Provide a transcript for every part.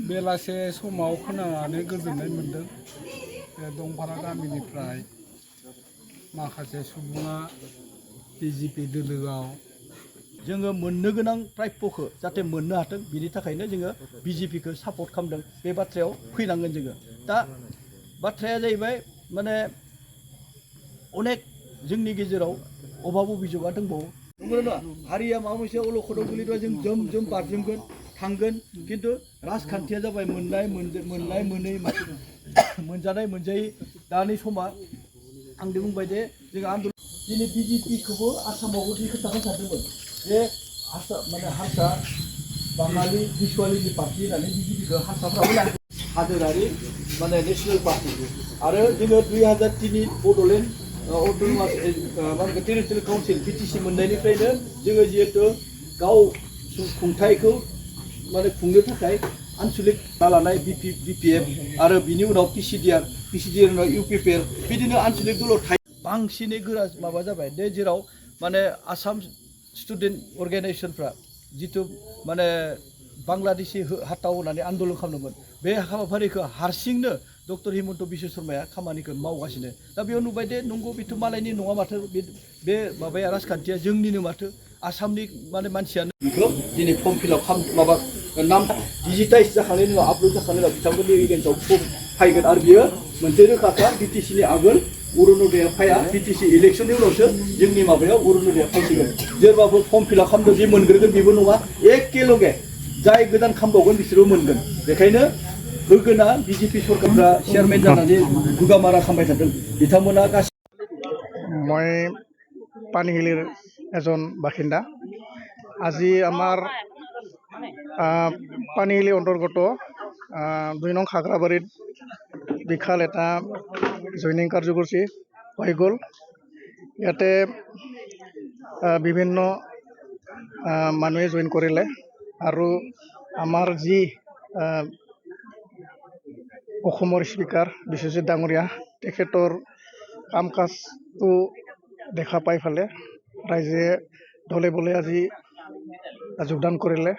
बेलासे समाव खोनानानै गोजोननाय मोन्दों बे दंफारा गामिनिफ्राय माखासे सुबुङा बिजेपि दोलोआव जोङो मोननो गोनां प्राप्यखौ जाहाथे मोननो हाथों बिनि थाखायनो जोङो बिजेपिखौ सापर्ट खालामदों बे बाथ्रायाव फैनांगोन जोङो दा बाथ्राया जाहैबाय माने अनेक जोंनि गेजेराव अभाब अभियोगआ दंबावो नंगौ नङा हारिया माबा मोनसे अलखदाव गोलैबा जों जोम जोम बारजोमगोन थांगोन खिन्थु राजखान्थिया जाबाय मोननाय मोनै मोनजानाय मोनजायै दानि समा आं बुंबाय जे जों आन्दलन दिनै बिजेपिखौबो आसामावबो बे खोथाखौ सानदोंमोन जे माने हारसा बाङालि बिसुवालिनि पार्टि होननानै बिजेपिखौ हारसाफ्राबो लादों हादोरारि माने नेसनेल पार्टि आरो जोङो 2003 Bodoland autonomous territorial council BTC मोननायनिफ्रायनो जोङो जिहेतु गाव खुंथायखौ माने खुंनो थाखाय आनसलिक लानाय बिपिएफ आरो बिनि उनाव पिसिडिआर उनाव इउपिपिएल बिदिनो आनसलिक दलाव बांसिनै गोरा माबा जाबाय दे जेराव माने आसाम स्टुडेन्ट अर्गानाइजेसनफ्रा जितु माने बांलादेशि हाताव होनानै आन्दलन खालामदोंमोन बे हाबाफारिखौ हारसिंनो डक्टर हिमन्त बिश्व शर्माया खामानिखौ मावगासिनो दा बेयाव नुबाय दे नंगौ बेथ' मालायनि नङा माथो बे माबाया राजखान्थिया जोंनिनो माथो आसामनि माने मानसियानो बेखौ दिनै फर्म फिलआप माबा नाम डिजिटाइज जाखांनायनि उनाव आपल'ड जाखांनायनि उनाव बिथांमोननि एगेन्स्टआव फैगोन आरो बियो मोनसे रोखाखा बिटिसिनि आगोल अरुण'दया फाया बिटिसि इलेक्शननि उनावसो जोंनि माबायाव अरुण'दया फैसिगोन सोरबाफोर फर्म फिलआप खालामदों जे मोनग्रोगोन बेबो नङा एखेलगे जाय गोदान खालामबावगोन बिसोरबो मोनगोन बेखायनो होगोना बिजेपि सरकारफ्रा चेयारमेन जानानै गुगामारा खालामबाय थादों बिथांमोना गासिबो মই পানীহিলিৰ এজন বাসিন্দা আজি আমাৰ পানীহিলি অন্তৰ্গত 2 নং খাগ্ৰাবাৰীত বিশাল এটা জইনিং কাৰ্যসূচী হৈ গ'ল ইয়াতে বিভিন্ন মানুহে জইন কৰিলে আৰু আমাৰ যি অসমৰ স্পিকাৰ বিশ্বজিৎ ডাঙৰীয়া তেখেতৰ কাম কাজটো দেখা পাই ফালে ৰাইজে দলে বলে আজি যোগদান কৰিলে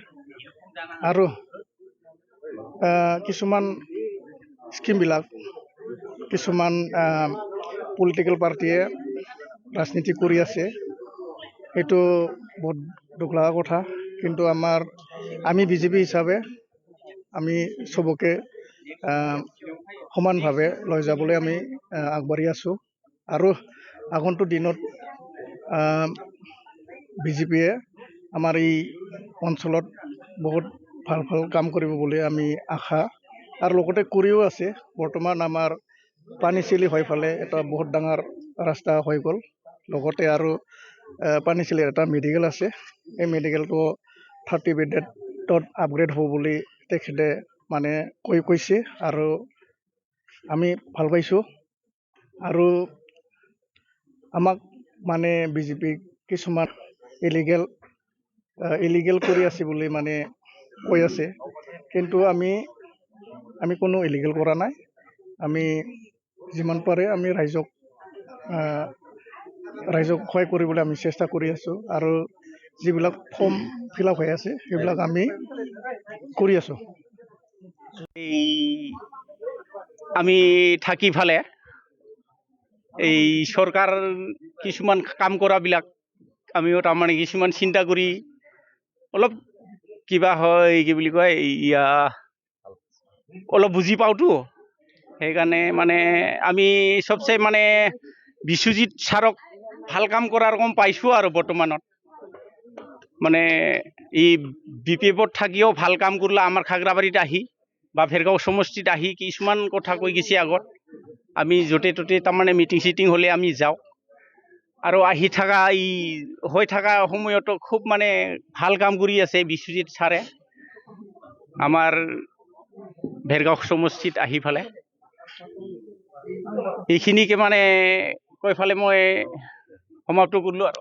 আৰু কিছুমান স্কিমবিলাক কিছুমান পলিটিকেল পাৰ্টিয়ে ৰাজনীতি কৰি আছে এইটো বহুত দুখ লগা কথা কিন্তু আমি বিজেপি হিচাপে আমি সবকে সমানভাৱে লৈ যাবলৈ আমি আগবাঢ়ি আছোঁ আৰু আগন্তুক দিনত বিজেপিয়ে আমাৰ এই অঞ্চলত বহুত ভাল কাম কৰিব বুলি আমি আশা আৰু লগতে কৰিও আছে বৰ্তমান আমাৰ পানীচিলি হৈ ফালে এটা বহুত ডাঙৰ ৰাস্তা হৈ গ'ল লগতে আৰু পানীচিলিৰ এটা মেডিকেল আছে এই মেডিকেলটো 30 বেডত আপগ্ৰেড হ'ব বুলি তেখেতে মানে কৈছে আৰু আমি ভাল পাইছোঁ আৰু আমাক মানে বিজেপি কিছুমান ইলিগেল কৰি আছে বুলি মানে কৈ আছে কিন্তু আমি কোনো ইলিগেল কৰা নাই আমি যিমান পাৰে আমি ৰাইজক সহায় কৰিবলৈ আমি চেষ্টা কৰি আছোঁ আৰু যিবিলাক ফৰ্ম ফিলআপ হৈ আছে সেইবিলাক আমি কৰি আছোঁ আমি থাকি ফালে এই সৰকাৰ কিছুমান কাম কৰাবিলাক আমিও তাৰমানে কিছুমান চিন্তা কৰি অলপ কিবা হয় কি বুলি কয় অলপ বুজি পাওঁতো সেইকাৰণে মানে আমি সবচে মানে বিশ্বজিৎ ছাৰক ভাল কাম কৰাৰ কম পাইছোঁ আৰু বৰ্তমানত মানে এই বিপিএফত থাকিও ভাল কাম কৰিলে আমাৰ খাগ্ৰাবাৰীত আহি বা ভেৰগাঁও সমষ্টিত আহি কিছুমান কথা কৈ গৈছে আগত আমি য'তে ত'তে তাৰমানে মিটিং চিটিং হ'লে আমি যাওঁ আৰু আহি থকা হৈ থকা সময়তো খুব মানে ভাল কাম কৰি আছে বিশ্বজিৎ ছাৰে আমাৰ ভেৰগাঁও সমষ্টিত আহি ফালে এইখিনিকে মানে কৈ ফালে মই সমাপ্ত কৰিলোঁ আৰু